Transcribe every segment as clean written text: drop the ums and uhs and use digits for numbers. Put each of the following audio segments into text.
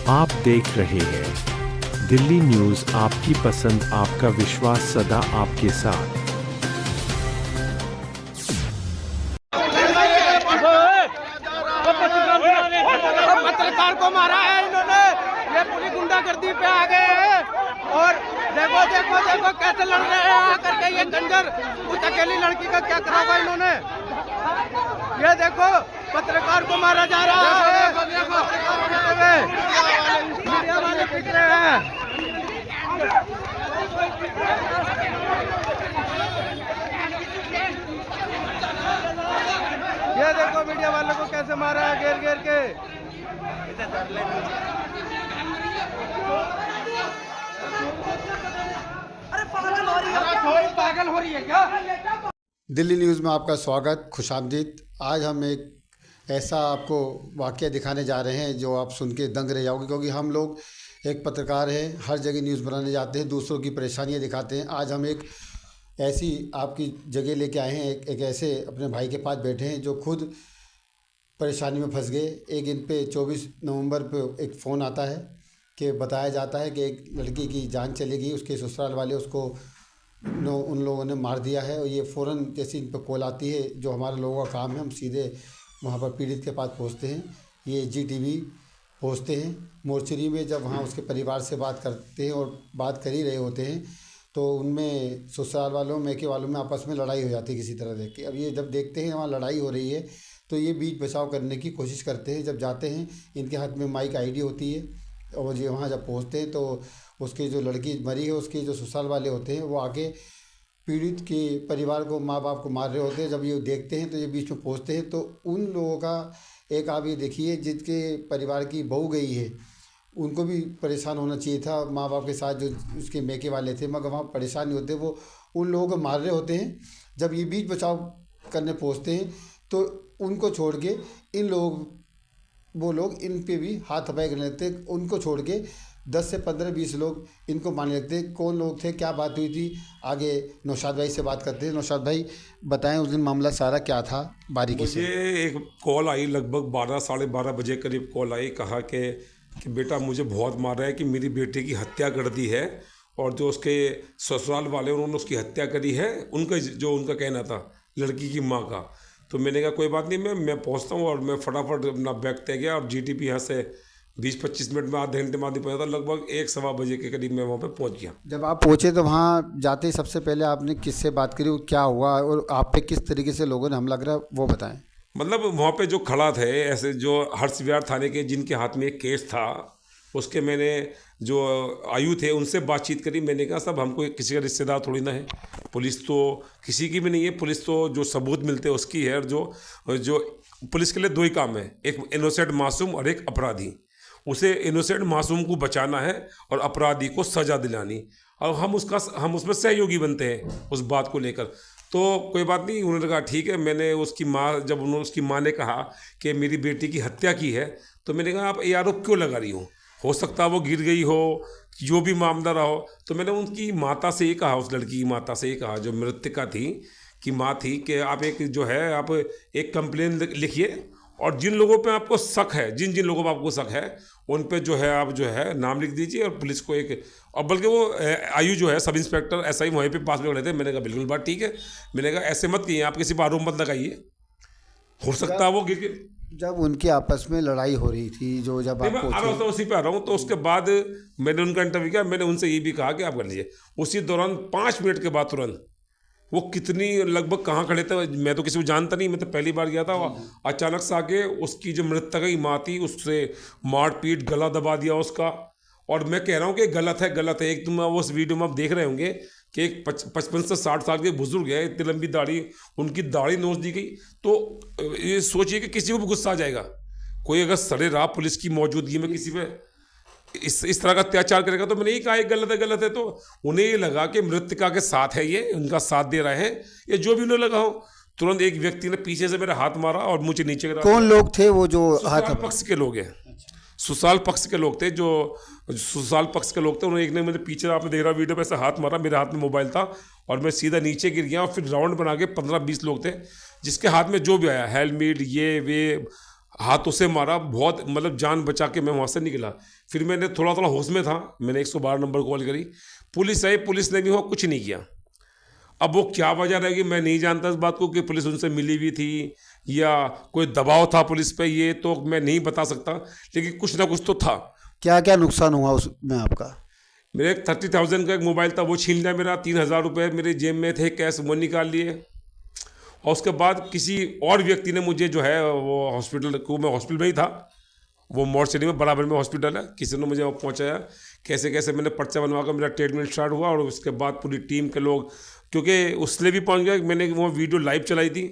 आप देख रहे हैं दिल्ली न्यूज़, आपकी पसंद, आपका विश्वास, सदा आपके साथ। पत्रकार को मारा है इन्होंने, ये पूरी गुंडागर्दी पे आ गए हैं। और देखो देखो देखो कैसे लड़ रहे हैं आकर के ये कंजर। उस अकेली लड़की का क्या करा हुआ इन्होंने। ये देखो पत्रकार को मारा जा रहा है। मीडिया वाले पीट रहे हैं। ये देखो मीडिया वालों को कैसे मारा है घेर घेर के। अरे पागल हो रही है क्या। दिल्ली न्यूज़ में आपका स्वागत, खुशामदीद। आज हम एक ऐसा आपको वाक़या दिखाने जा रहे हैं जो आप सुन के दंग रह जाओगे, क्योंकि हम लोग एक पत्रकार हैं, हर जगह न्यूज़ बनाने जाते हैं, दूसरों की परेशानियां दिखाते हैं। आज हम एक ऐसी आपकी जगह लेके आए हैं, एक ऐसे अपने भाई के पास बैठे हैं जो खुद परेशानी में फंस गए। एक इन पे 24 नवंबर पे एक फ़ोन आता है कि बताया जाता है कि एक लड़की की जान चली गई, उसके ससुराल वाले उसको उन लोगों ने मार दिया है। और ये फ़ौरन जैसी इन पर कॉल आती है, जो हमारे लोगों का काम है, हम सीधे वहाँ पर पीड़ित के पास पहुँचते हैं। ये GTV पहुँचते हैं मोर्चरी में। जब वहाँ उसके परिवार से बात करते हैं और बात कर ही रहे होते हैं तो उनमें ससुराल वालों मैके वालों में आपस में लड़ाई हो जाती है किसी तरह देख के। अब ये जब देखते हैं वहाँ लड़ाई हो रही है तो ये बीच बचाव करने की कोशिश करते हैं। जब जाते हैं इनके हाथ में माइक ID होती है और ये वहाँ जब पहुँचते हैं तो उसकी जो लड़की मरी है उसके जो ससुराल वाले होते हैं वो आके पीड़ित के परिवार को, माँ बाप को मार रहे होते हैं। जब ये देखते हैं तो ये बीच में पहुँचते हैं तो उन लोगों का एक, आप ये देखिए, जिसके परिवार की बहू गई है उनको भी परेशान होना चाहिए था माँ बाप के साथ, जो उसके मैके वाले थे, मगर वहाँ परेशान नहीं होते, वो उन लोगों को मार रहे होते हैं। जब ये बीच बचाव करने पहुँचते हैं तो उनको छोड़ के वो लोग इन पे भी हाथ हवाई करने लगते। उनको छोड़ के 10 से 15-20 लोग इनको मारने लगते। कौन लोग थे, क्या बात हुई थी, आगे नौशाद भाई से बात करते हैं। नौशाद भाई बताएं उस दिन मामला सारा क्या था बारीकी से। मुझे एक कॉल आई, लगभग 12 साढ़े 12 बजे करीब कॉल आई। कहा कि बेटा मुझे बहुत मारा है, कि मेरी बेटे की हत्या कर दी है और जो उसके ससुराल वाले उन्होंने उसकी हत्या करी है। उनका कहना था लड़की की माँ का। तो मैंने कहा कोई बात नहीं, मैं पहुंचता हूं। और मैं फटाफट अपना बैग तय गया और GTP यहाँ से 20-25 मिनट में, आधे घंटे में आदमी पहुँचा था। लगभग 1-1:15 बजे के करीब मैं वहाँ पे पहुँच गया। जब आप पहुँचे तो वहाँ जाते ही सबसे पहले आपने किससे बात करी, क्या हुआ और आप पे किस तरीके से लोगों ने हमला करा, वो बताएं। मतलब वहाँ पे जो खड़ा थे ऐसे, जो हर्ष विहार थाने के जिनके हाथ में एक केस था, उसके मैंने जो आयु थे उनसे बातचीत करी। मैंने कहा सब हमको किसी का रिश्तेदार थोड़ी ना है, पुलिस तो किसी की भी नहीं है, पुलिस तो जो सबूत मिलते हैं उसकी है। और जो पुलिस के लिए 2 ही काम है, एक इनोसेंट मासूम और एक अपराधी। उसे इनोसेंट मासूम को बचाना है और अपराधी को सज़ा दिलानी, और हम उसमें सहयोगी बनते हैं उस बात को लेकर। तो कोई बात नहीं, उन्होंने कहा ठीक है। मैंने उसकी माँ ने कहा कि मेरी बेटी की हत्या की है, तो मैंने कहा आप ये आरोप क्यों लगा रही हो सकता है वो गिर गई हो, जो भी मामला रहा हो। तो मैंने उनकी माता से ये कहा, उस लड़की की माता से ये कहा जो मृतका थी की माँ थी, कि आप आप एक कंप्लेन लिखिए और जिन लोगों पे आपको शक है, जिन लोगों पर आपको शक है उन पे आप नाम लिख दीजिए। और पुलिस को और बल्कि वो आयु सब इंस्पेक्टर SI वहीं पे पास में खड़े थे। मैंने कहा बिल्कुल बात ठीक है। मैंने कहा ऐसे मत कीजिए, आप किसी पर आरोप मत लगाइए, हो सकता है वो गिर के। जब उनकी आपस में लड़ाई हो रही थी, जब आप उसी पे आ रहा हूँ, तो उसके बाद मैंने उनका इंटरव्यू किया। मैंने उनसे ये भी कहा कि आप कर लीजिए। उसी दौरान 5 मिनट के बाद तुरंत वो लगभग कहाँ खड़े थे, मैं तो किसी को जानता नहीं, मैं तो पहली बार गया था। अचानक से आके उसकी जो मृतक की माँ थी उससे मारपीट, गला दबा दिया उसका। और मैं कह रहा हूँ कि गलत है। एक तुम उस वीडियो में आप देख रहे होंगे कि एक 55 से 60 साल के बुजुर्ग है, इतनी लंबी दाढ़ी, उनकी दाढ़ी नोच दी गई। तो ये सोचिए कि किसी को भी गुस्सा आ जाएगा, कोई अगर सरे राह पुलिस की मौजूदगी में किसी पे इस तरह का अत्याचार करेगा। तो मैंने ये कहा गलत है। तो उन्हें ये लगा कि मृतका के साथ है, ये उनका साथ दे रहे हैं, या जो भी उन्हें लगा हो। तुरंत एक व्यक्ति ने पीछे से मेरा हाथ मारा और मुझे नीचे गिरा। कौन लोग थे वो जो हाथ पक्ष के लोग हैं? ससुराल पक्ष के लोग थे, उन्होंने एक ने मेरे पीछे, आपने देख रहा वीडियो पे, ऐसे हाथ मारा। मेरे हाथ में मोबाइल था और मैं सीधा नीचे गिर गया। और फिर राउंड बना के 15-20 लोग थे जिसके हाथ में जो भी आया, हेलमेट, ये वे हाथों से मारा, बहुत मतलब जान बचा के मैं वहाँ से निकला। फिर मैंने थोड़ा थोड़ा होश में था, मैंने 112 नंबर कॉल करी, पुलिस आई, पुलिस ने भी वहाँ कुछ नहीं किया। अब वो क्या वजह रहेगी मैं नहीं जानता इस बात को, कि पुलिस उनसे मिली हुई थी या कोई दबाव था पुलिस पे, ये तो मैं नहीं बता सकता, लेकिन कुछ ना कुछ तो था। क्या क्या नुकसान हुआ उसमें आपका? मेरे 30,000 का एक मोबाइल था, वो छीन लिया मेरा। 3,000 रुपये मेरे जेब में थे कैश, वो निकाल लिए। और उसके बाद किसी और व्यक्ति ने मुझे जो है वो हॉस्पिटल को, मैं हॉस्पिटल में ही था, वो मोर्चरी में बराबर में हॉस्पिटल है, किसी ने मुझे पहुंचाया। कैसे कैसे मैंने पर्चा बनवा कर मेरा ट्रीटमेंट स्टार्ट हुआ। और उसके बाद पूरी टीम के लोग, क्योंकि उसने भी पहुंच गया, मैंने वो वीडियो लाइव चलाई थी।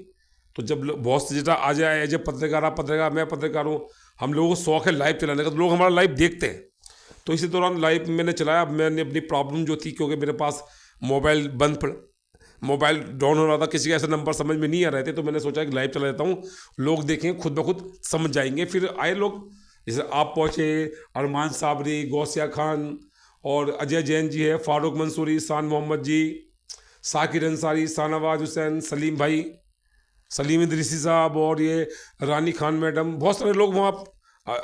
तो जब बहुत से जैसा आ जाए एज ए पत्रकार, आप पत्रकार, मैं पत्रकार हूँ, हम लोगों को शौक है लाइव चलाने का, तो लोग हमारा लाइव देखते हैं। तो इसी दौरान लाइव मैंने चलाया। मैंने अपनी प्रॉब्लम जो थी, क्योंकि मेरे पास मोबाइल बंद पड़ा, मोबाइल डाउन हो रहा था, किसी के ऐसे नंबर समझ में नहीं आ रहे थे, तो मैंने सोचा कि लाइव चला देता हूँ, लोग देखेंगे, खुद ब खुद समझ जाएंगे। फिर आए लोग, जैसे आप पहुँचे, अरमान साबरी, गौसिया खान और अजय जैन जी है, फारूक मंसूरी, सान मोहम्मद जी, साकिर अंसारी, शाहनवाज हुसैन, सलीम भाई, सलीम इदरीसी साहब और ये रानी खान मैडम, बहुत सारे लोग वहाँ।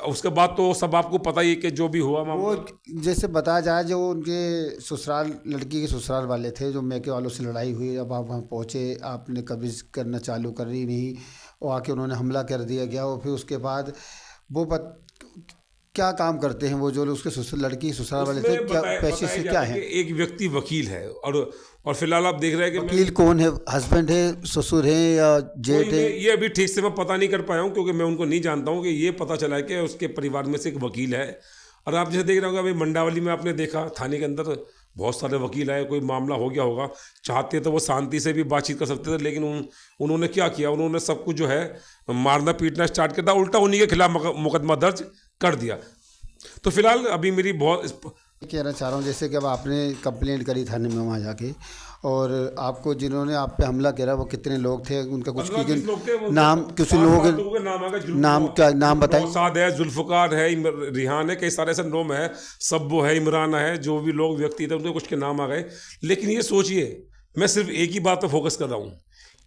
उसके बाद तो सब आपको पता ही है कि जो भी हुआ वो जैसे बताया जाए, जो उनके ससुराल, लड़की के ससुराल वाले थे, जो मैके वालों से लड़ाई हुई, अब आप वहाँ पहुँचे, आपने कब्ज़ करना चालू करी नहीं, और आके उन्होंने हमला कर दिया गया। और फिर उसके बाद वो क्या काम करते हैं वो जो उसके लड़की ससुराल वाले थे, क्या पैसे से क्या है? एक व्यक्ति वकील है, और फिलहाल आप देख रहे हैं कि वकील कौन है? हस्बैंड है, ससुर है या जेठ है? ये अभी ठीक से मैं पता नहीं कर पाया हूँ, क्योंकि मैं उनको नहीं जानता हूँ। कि ये पता चला है कि उसके परिवार में से एक वकील है। और आप जैसे देख रहे होंगे अभी मंडावली में, आपने देखा थाने के अंदर बहुत सारे वकील आए, कोई मामला हो गया होगा, चाहते तो वो शांति से भी बातचीत कर सकते थे, लेकिन उन्होंने क्या किया, उन्होंने सब कुछ जो है मारना पीटना स्टार्ट कर दिया, उल्टा उन्हीं के खिलाफ मुकदमा दर्ज कर दिया। तो फिलहाल अभी मेरी बहुत कहना चाह रहा हूँ, जैसे कि अब आपने कंप्लेंट करी थाने में वहाँ जाके, और आपको जिन्होंने आप पे हमला करा वो कितने लोग थे, उनका कुछ नाम, कुछ लोगों के नाम, क्या नाम बताएं? साद है, जुल्फ़कार है, रिहान है, कई सारे ऐसे नाम है, सब्बो है, इमरान है, जो भी लोग व्यक्ति थे उनके कुछ के नाम आ गए। लेकिन ये सोचिए, मैं सिर्फ एक ही बात पर फोकस कर रहा हूँ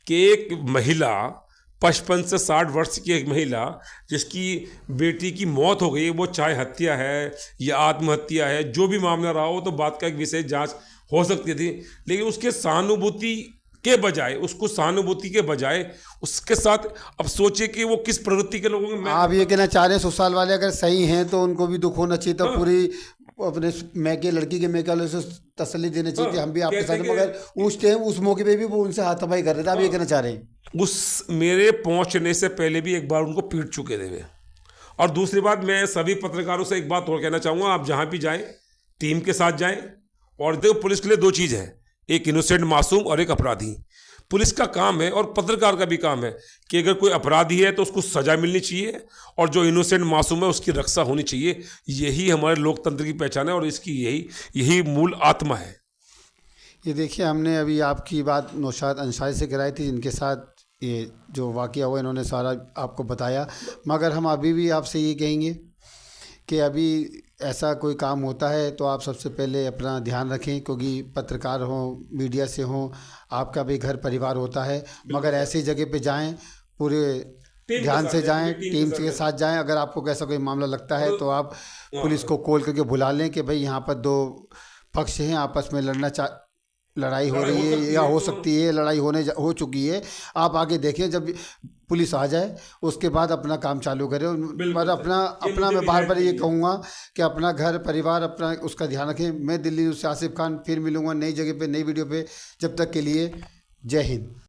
कि एक महिला, 55 से 60 वर्ष की एक महिला, जिसकी बेटी की मौत हो गई, वो चाहे हत्या है या आत्महत्या है, जो भी मामला रहा हो, तो बात का एक विशेष जांच हो सकती थी। लेकिन उसके सहानुभूति के बजाय, उसके साथ अब सोचे कि वो किस प्रवृत्ति के लोगों में। आप ये कहना चाह रहे हैं ससुराल वाले अगर सही हैं तो उनको भी दुख होना चाहिए, तो पूरी अपने मैके, लड़की के मैके वालों से तसल्ली देनी चाहिए कि हम भी आपके साथ, मगर उस टाइम उस मौके पे भी वो उनसे हाथापाई कर रहे थे। आप ये कहना चाह रहे हैं? उस मेरे पहुंचने से पहले भी एक बार उनको पीट चुके थे वे। और दूसरी बात, मैं सभी पत्रकारों से एक बात और कहना चाहूँगा, आप जहाँ भी जाएं टीम के साथ जाएं। और देखो, पुलिस के लिए दो चीज़ है, एक इनोसेंट मासूम और एक अपराधी। पुलिस का काम है और पत्रकार का भी काम है कि अगर कोई अपराधी है तो उसको सजा मिलनी चाहिए, और जो इनोसेंट मासूम है उसकी रक्षा होनी चाहिए। यही हमारे लोकतंत्र की पहचान है और इसकी यही मूल आत्मा है। ये देखिए, हमने अभी आपकी बात नौशाद अंसारी से कराई थी, जिनके साथ ये जो वाक़या हुआ इन्होंने सारा आपको बताया। मगर हम अभी भी आपसे ये कहेंगे कि अभी ऐसा कोई काम होता है तो आप सबसे पहले अपना ध्यान रखें, क्योंकि पत्रकार हों, मीडिया से हों, आपका भी घर परिवार होता है। मगर ऐसी जगह पे जाएं, पूरे ध्यान से जाएं, टीम के साथ जाएं। अगर आपको कैसा कोई मामला लगता है तो आप पुलिस को कॉल करके बुला लें कि भाई यहाँ पर दो पक्ष हैं, आपस में लड़ाई हो रही है या हो सकती है, लड़ाई हो चुकी है, आप आगे देखें। जब पुलिस आ जाए उसके बाद अपना काम चालू करें। और अपना मैं बार बार ये कहूँगा कि अपना घर परिवार, अपना उसका ध्यान रखें। मैं दिल्ली से आसिफ खान, फिर मिलूँगा नई जगह पे, नई वीडियो पे। जब तक के लिए जय हिंद।